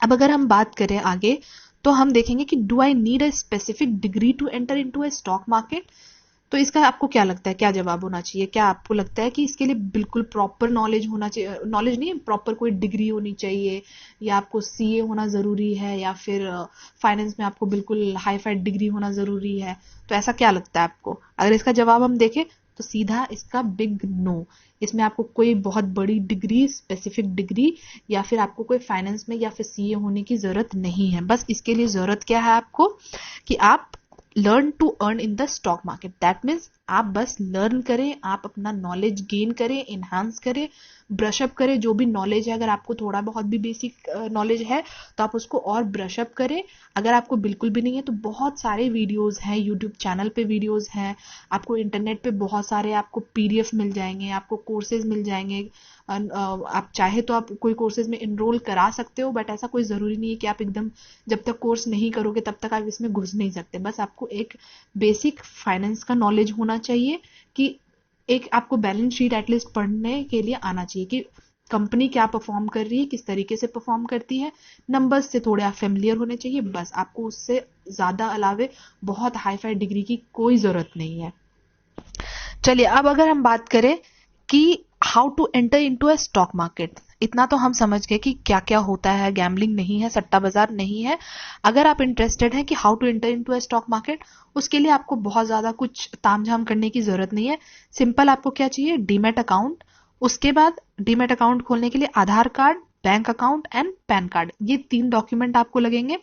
अब अगर हम बात करें आगे, तो हम देखेंगे कि do I need a specific degree to enter into a stock market. तो इसका आपको क्या लगता है, क्या जवाब होना चाहिए? क्या आपको लगता है कि इसके लिए बिल्कुल प्रॉपर नॉलेज होना चाहिए, नॉलेज नहीं, प्रॉपर कोई डिग्री होनी चाहिए, या आपको सीए होना जरूरी है, या फिर फाइनेंस में आपको बिल्कुल हाई फाई डिग्री होना जरूरी है? तो ऐसा क्या लगता है आपको? अगर इसका जवाब हम देखें तो सीधा इसका बिग नो। इसमें आपको कोई बहुत बड़ी डिग्री, स्पेसिफिक डिग्री, या फिर आपको कोई फाइनेंस में या फिर सीए होने की जरूरत नहीं है। बस इसके लिए जरूरत क्या है आपको, कि आप learn to earn in the stock market. That means आप बस लर्न करें, आप अपना नॉलेज गेन करें, इन्हांस करें, ब्रशअप करें। जो भी नॉलेज है, अगर आपको थोड़ा बहुत भी बेसिक नॉलेज है तो आप उसको और ब्रशअप करें। अगर आपको बिल्कुल भी नहीं है तो बहुत सारे वीडियोस हैं, यूट्यूब चैनल पे वीडियोस हैं, आपको इंटरनेट पे बहुत सारे आपको पीडीएफ मिल जाएंगे, आपको कोर्सेज मिल जाएंगे। आप चाहे तो आप कोई कोर्सेज में इनरोल करा सकते हो, बट ऐसा कोई जरूरी नहीं है कि आप एकदम जब तक कोर्स नहीं करोगे तब तक आप इसमें घुस नहीं सकते। बस आपको एक बेसिक फाइनेंस का नॉलेज होना चाहिए, कि एक आपको बैलेंस शीट एटलीस्ट पढ़ने के लिए आना चाहिए कि कंपनी क्या परफॉर्म कर रही है, किस तरीके से परफॉर्म करती है। नंबर्स से थोड़े आप फेमिलियर होने चाहिए, बस आपको उससे ज्यादा अलावे बहुत हाई फाई डिग्री की कोई जरूरत नहीं है। चलिए अब अगर हम बात करें कि how to enter into a stock market, इतना तो हम समझ गए कि क्या क्या होता है, गैम्बलिंग नहीं है, सट्टा बाजार नहीं है। अगर आप इंटरेस्टेड हैं कि how to enter into a stock market, उसके लिए आपको बहुत ज्यादा कुछ तामझाम करने की जरूरत नहीं है। सिंपल आपको क्या चाहिए, डीमैट अकाउंट। उसके बाद डीमैट अकाउंट खोलने के लिए Aadhaar card, bank account and PAN card, ये 3 डॉक्यूमेंट आपको लगेंगे।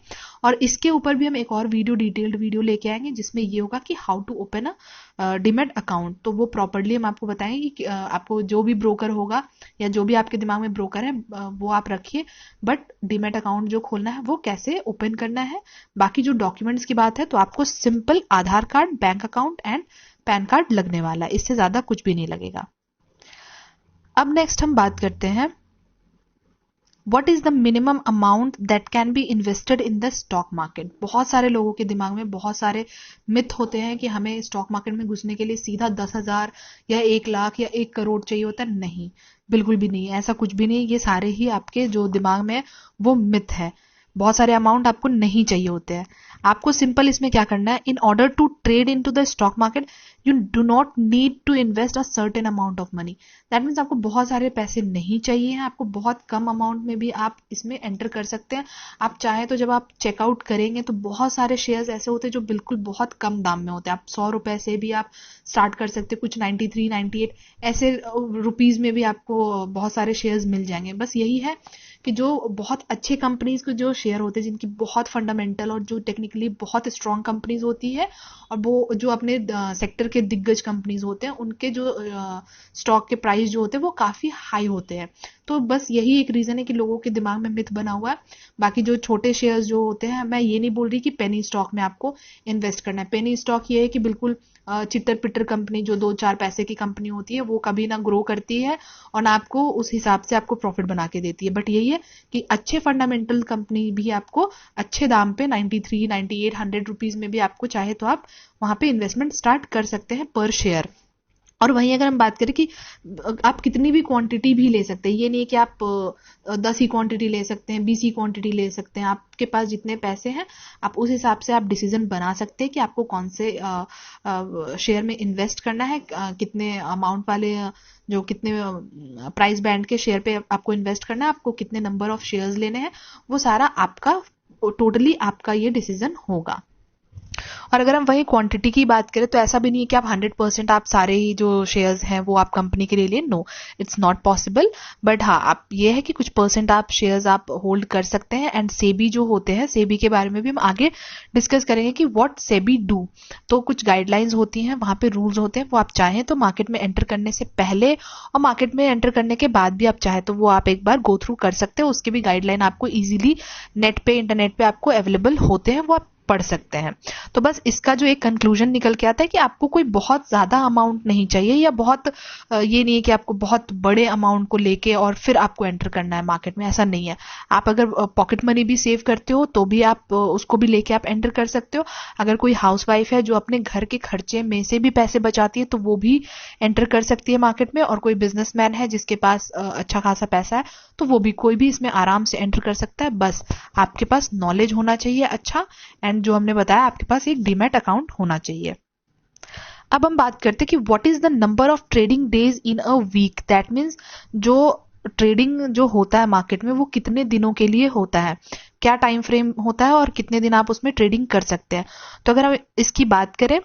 और इसके ऊपर भी हम एक और वीडियो, डिटेल्ड वीडियो लेके आएंगे जिसमें ये होगा कि how to open a demat account. तो वो प्रॉपर्ली हम आपको बताएंगे कि आपको जो भी ब्रोकर होगा या जो भी आपके दिमाग में ब्रोकर है वो आप रखिए, बट डीमैट अकाउंट जो खोलना है वो कैसे ओपन करना है। बाकी जो डॉक्यूमेंट्स की बात है तो आपको simple Aadhaar card, bank account and PAN card लगने वाला है, इससे ज्यादा कुछ भी नहीं लगेगा। अब नेक्स्ट हम बात करते हैं What is the minimum amount that can be invested in the stock market? बहुत सारे लोगों के दिमाग में बहुत सारे मिथ होते हैं कि हमें स्टॉक मार्केट में घुसने के लिए सीधा 10,000 या 1 लाख या 1 करोड़ चाहिए होता है। नहीं, बिल्कुल भी नहीं, ऐसा कुछ भी नहीं। ये सारे ही आपके जो दिमाग में वो मिथ है। बहुत सारे अमाउंट आपको नहीं चाहिए होते हैं। आपको सिंपल इसमें क्या करना है, in order to trade in to the stock market you do not need to invest a certain amount of money. That means आपको बहुत सारे पैसे नहीं चाहिए हैं, आपको बहुत कम अमाउंट में भी आप इसमें एंटर कर सकते हैं। आप चाहे तो जब आप चेकआउट करेंगे तो बहुत सारे शेयर्स ऐसे होते हैं जो बिल्कुल बहुत कम दाम में होते हैं। आप 100 रुपए से भी आप स्टार्ट कर सकते हैं, कुछ 93, 98 ऐसे रुपीज में भी आपको बहुत सारे शेयर्स मिल जाएंगे। बस यही है कि जो बहुत अच्छे कंपनीज के जो शेयर होते हैं, जिनकी बहुत फंडामेंटल और जो टेक्निकली बहुत स्ट्रांग कंपनीज होती है, और वो जो अपने सेक्टर के दिग्गज कंपनीज होते हैं, उनके जो स्टॉक के प्राइस जो होते हैं वो काफी हाई होते हैं। तो बस यही एक रीजन है कि लोगों के दिमाग में मिथ बना हुआ है। बाकी जो छोटे शेयर्स जो होते हैं, मैं ये नहीं बोल रही कि पेनी स्टॉक में आपको इन्वेस्ट करना है। पेनी स्टॉक ये है कि बिल्कुल चिट्टर पिट्टर कंपनी, जो 2-4 पैसे की कंपनी होती है, वो कभी ना ग्रो करती है और ना आपको उस हिसाब से आपको प्रॉफिट बना के देती है। बट यही है कि अच्छे फंडामेंटल कंपनी भी आपको अच्छे दाम पे 93, 98, 100 रुपीज में भी आपको चाहे तो आप वहां पे इन्वेस्टमेंट स्टार्ट कर सकते हैं पर शेयर। और वहीं अगर हम बात करें कि आप कितनी भी क्वांटिटी भी ले सकते हैं, ये नहीं है कि आप 10 ही क्वांटिटी ले सकते हैं, 20 ही क्वांटिटी ले सकते हैं। आपके पास जितने पैसे हैं आप उस हिसाब से आप डिसीजन बना सकते हैं कि आपको कौन से शेयर में इन्वेस्ट करना है, कितने अमाउंट वाले जो कितने प्राइस बैंड के शेयर पे आपको इन्वेस्ट करना है, आपको कितने नंबर ऑफ शेयर्स लेने हैं, वो सारा आपका टोटली आपका ये डिसीजन होगा। और अगर हम वही क्वांटिटी की बात करें तो ऐसा भी नहीं है कि आप 100% आप सारे ही जो शेयर्स हैं वो आप कंपनी के लिए, no, it's not possible. But हाँ, आप ये है कि कुछ परसेंट आप शेयर्स आप होल्ड कर सकते हैं। एंड सेबी जो होते हैं, सेबी के बारे में भी हम आगे डिस्कस करेंगे कि व्हाट सेबी डू। तो कुछ गाइडलाइंस होती हैं, वहां पे रूल्स होते हैं, वो आप चाहें तो मार्केट में एंटर करने से पहले और मार्केट में एंटर करने के बाद भी आप चाहे तो वो आप एक बार गो थ्रू कर सकते हैं। उसके भी गाइडलाइन आपको इजीली नेट पे, इंटरनेट पे आपको अवेलेबल होते हैं, वो आप पढ़ सकते हैं। तो बस इसका जो एक कंक्लूजन निकल के आता है कि आपको कोई बहुत ज्यादा अमाउंट नहीं चाहिए, या बहुत ये नहीं है कि आपको बहुत बड़े अमाउंट को लेके और फिर आपको एंटर करना है मार्केट में, ऐसा नहीं है। आप अगर पॉकेट मनी भी सेव करते हो तो भी आप उसको भी लेके आप एंटर कर सकते हो। अगर कोई हाउसवाइफ है जो अपने घर के खर्चे में से भी पैसे बचाती है तो वो भी एंटर कर सकती है मार्केट में, और कोई बिजनेसमैन है जिसके पास अच्छा खासा पैसा है तो वो भी, कोई भी इसमें आराम से एंटर कर सकता है। बस आपके पास नॉलेज होना चाहिए अच्छा, एंड जो हमने बताया आपके पास एक डीमैट अकाउंट होना चाहिए। अब हम बात करते हैं कि what is the number of trading days in a week. That means जो ट्रेडिंग जो होता है मार्केट में वो कितने दिनों के लिए होता है, क्या टाइम फ्रेम होता है और कितने दिन आप उसमें ट्रेडिंग कर सकते हैं। तो अगर हम इसकी बात करें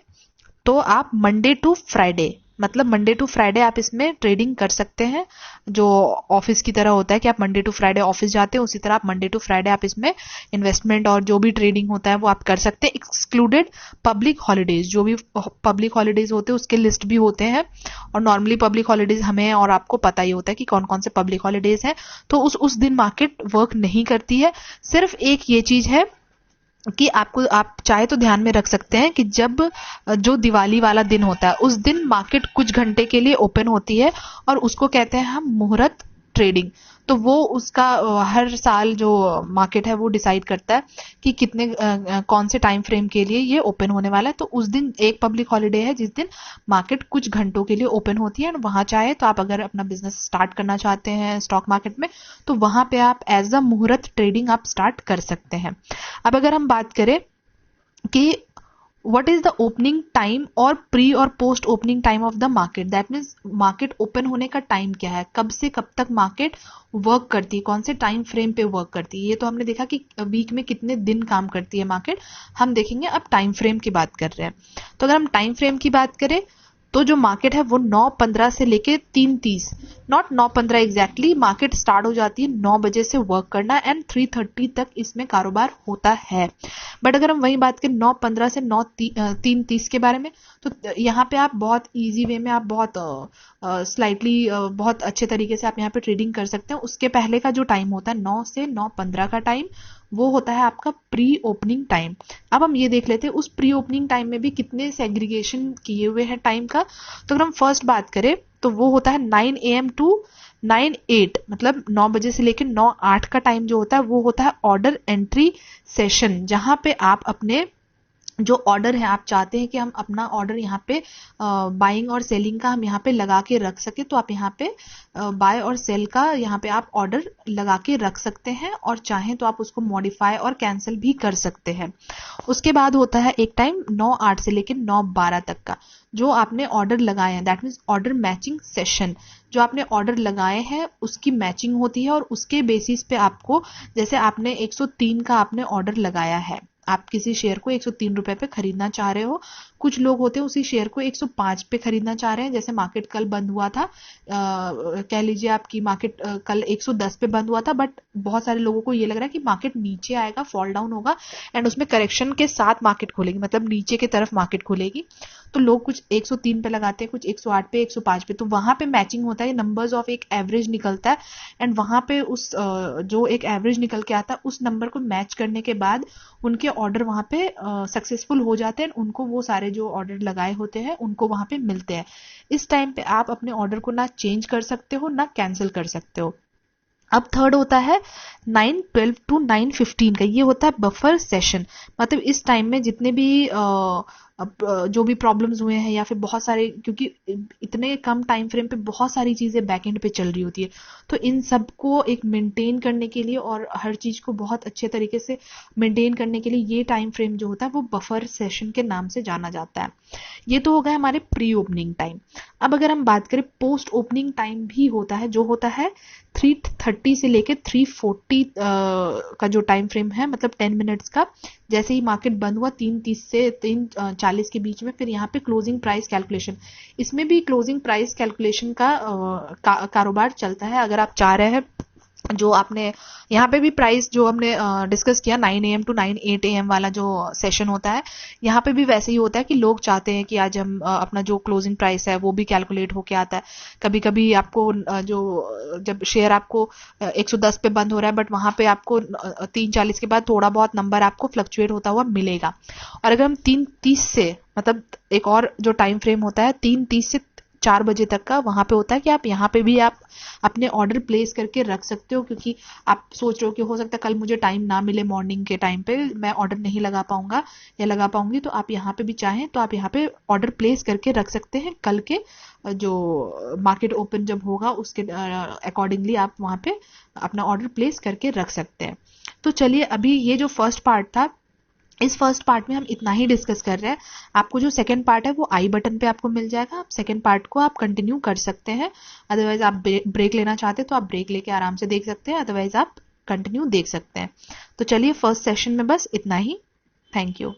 तो आप मंडे टू फ्राइडे, मतलब मंडे टू फ्राइडे आप इसमें ट्रेडिंग कर सकते हैं। जो ऑफिस की तरह होता है कि आप मंडे टू फ्राइडे ऑफिस जाते हैं, उसी तरह आप मंडे टू फ्राइडे आप इसमें इन्वेस्टमेंट और जो भी ट्रेडिंग होता है वो आप कर सकते हैं, एक्सक्लूडेड पब्लिक हॉलीडेज। जो भी पब्लिक हॉलीडेज होते हैं उसके लिस्ट भी होते हैं, और नॉर्मली पब्लिक हॉलीडेज हमें और आपको पता ही होता है कि कौन कौन से पब्लिक हॉलीडेज हैं। तो उस दिन मार्केट वर्क नहीं करती है। सिर्फ एक ये चीज है कि आपको, आप चाहे तो ध्यान में रख सकते हैं कि जब जो दिवाली वाला दिन होता है उस दिन मार्केट कुछ घंटे के लिए ओपन होती है, और उसको कहते हैं हम मुहूर्त ट्रेडिंग। तो वो उसका हर साल जो मार्केट है वो डिसाइड करता है कि कितने कौन से टाइम फ्रेम के लिए ये ओपन होने वाला है। तो उस दिन एक पब्लिक हॉलीडे है जिस दिन मार्केट कुछ घंटों के लिए ओपन होती है, और वहां चाहे तो आप अगर अपना बिजनेस स्टार्ट करना चाहते हैं स्टॉक मार्केट में तो वहां पे आप एज अ मुहूर्त ट्रेडिंग आप स्टार्ट कर सकते हैं। अब अगर हम बात करें कि what is the opening time और प्री और post opening time of the market, that means market open होने का टाइम क्या है, कब से कब तक मार्केट वर्क करती है, कौन से टाइम फ्रेम पे वर्क करती है। ये तो हमने देखा कि वीक में कितने दिन काम करती है मार्केट, हम देखेंगे अब टाइम फ्रेम की बात कर रहे हैं। तो अगर हम टाइम फ्रेम की बात करें तो जो मार्केट है वो 9:15 से लेके 3:30, नॉट 9:15 एग्जैक्टली, मार्केट स्टार्ट हो जाती है 9 बजे से वर्क करना, एंड 3:30 तक इसमें कारोबार होता है। बट अगर हम वही बात करें 9:15 से 3:30 के बारे में, तो यहाँ पे आप बहुत इजी वे में, आप बहुत स्लाइटली बहुत अच्छे तरीके से आप यहाँ पे ट्रेडिंग कर सकते हैं। उसके पहले का जो टाइम होता है 9 से 9:15 का टाइम, वो होता है आपका प्री ओपनिंग टाइम। अब हम ये देख लेते हैं उस प्री ओपनिंग टाइम में भी कितने सेग्रीगेशन किए हुए हैं टाइम का। तो अगर हम फर्स्ट बात करें तो वो होता है 9 AM टू 9:08, मतलब 9 बजे से लेकर 9:08 का टाइम जो होता है वो होता है ऑर्डर एंट्री सेशन, जहां पे आप अपने जो ऑर्डर है, आप चाहते हैं कि हम अपना ऑर्डर यहाँ पे बाइंग और सेलिंग का हम यहाँ पे लगा के रख सके, तो आप यहाँ पे बाय और सेल का यहाँ पे आप ऑर्डर लगा के रख सकते हैं, और चाहें तो आप उसको मॉडिफाई और कैंसिल भी कर सकते हैं। उसके बाद होता है एक टाइम 9:08 से लेकर 9:12 तक का, जो आपने ऑर्डर लगाए हैं, that means order matching session. जो आपने ऑर्डर लगाए हैं उसकी मैचिंग होती है, और उसके बेसिस पे आपको, जैसे आपने 103 का आपने ऑर्डर लगाया है, आप किसी शेयर को 103 रुपए पे खरीदना चाह रहे हो, कुछ लोग होते हैं उसी शेयर को 105 पे खरीदना चाह रहे हैं। जैसे मार्केट कल बंद हुआ था, कह लीजिए आपकी मार्केट कल 110 पे बंद हुआ था, बट बहुत सारे लोगों को ये लग रहा है कि मार्केट नीचे आएगा, फॉल डाउन होगा, एंड उसमें करेक्शन के साथ मार्केट खोलेगी, मतलब नीचे की तरफ मार्केट खोलेगी। तो लोग कुछ 103 पे लगाते हैं, कुछ 108 पे, 105 पे, तो वहां पे मैचिंग होता है, नंबर्स ऑफ एक एवरेज निकलता है, एंड वहां पे उस जो एक एवरेज निकल के आता है उस नंबर को मैच करने के बाद उनके ऑर्डर वहां पे सक्सेसफुल हो जाते हैं, उनको वो सारे जो ऑर्डर लगाए होते हैं उनको वहां पे मिलते हैं। इस टाइम पे आप अपने ऑर्डर को ना चेंज कर सकते हो ना कैंसिल कर सकते हो। अब थर्ड होता है 9:12 टू 9:15 का, ये होता है बफर सेशन। मतलब इस टाइम में जितने भी जो भी प्रॉब्लम्स हुए हैं, या फिर बहुत सारे, क्योंकि इतने कम टाइम फ्रेम पे बहुत सारी चीजें बैक एंड पे चल रही होती है, तो इन सबको एक मेंटेन करने के लिए और हर चीज को बहुत अच्छे तरीके से मेंटेन करने के लिए ये टाइम फ्रेम जो होता है वो बफर सेशन के नाम से जाना जाता है। ये तो हो गया हमारे प्री ओपनिंग टाइम। अब अगर हम बात करें पोस्ट ओपनिंग टाइम भी होता है, जो होता है 3:30 से लेके 3:40 का जो टाइम फ्रेम है, मतलब 10 मिनट्स का। जैसे ही मार्केट बंद हुआ 3:30 से 3:40 के बीच में, फिर यहाँ पे क्लोजिंग प्राइस कैलकुलेशन, इसमें भी क्लोजिंग प्राइस कैलकुलेशन का कारोबार चलता है। अगर आप चाह रहे हैं जो आपने यहाँ पे भी प्राइस जो हमने डिस्कस किया 9 AM टू 8 AM वाला जो सेशन होता है, यहाँ पे भी वैसे ही होता है कि लोग चाहते हैं कि आज हम अपना जो क्लोजिंग प्राइस है वो भी कैलकुलेट होके आता है। कभी कभी आपको जब शेयर आपको 110 पे बंद हो रहा है, बट वहां पे आपको 3:40 के बाद थोड़ा बहुत नंबर आपको फ्लक्चुएट होता हुआ मिलेगा। और अगर हम 3:30 से, मतलब एक और जो टाइम फ्रेम होता है 3:30 से 4 बजे तक का, वहां पे होता है कि आप यहाँ पे भी आप अपने ऑर्डर प्लेस करके रख सकते हो, क्योंकि आप सोच रहे हो कि हो सकता है कल मुझे टाइम ना मिले, मॉर्निंग के टाइम पे मैं ऑर्डर नहीं लगा पाऊंगा या लगा पाऊंगी, तो आप यहाँ पे भी चाहें तो आप यहाँ पे ऑर्डर प्लेस करके रख सकते हैं। कल के जो मार्केट ओपन जब होगा उसके अकॉर्डिंगली आप वहां पे अपना ऑर्डर प्लेस करके रख सकते हैं। तो चलिए, अभी ये जो फर्स्ट पार्ट था, इस फर्स्ट पार्ट में हम इतना ही डिस्कस कर रहे हैं। आपको जो सेकंड पार्ट है वो आई बटन पे आपको मिल जाएगा, आप सेकंड पार्ट को आप कंटिन्यू कर सकते हैं। अदरवाइज आप ब्रेक लेना चाहते हैं तो आप ब्रेक लेके आराम से देख सकते हैं, अदरवाइज आप कंटिन्यू देख सकते हैं। तो चलिए, फर्स्ट सेशन में बस इतना ही। Thank you.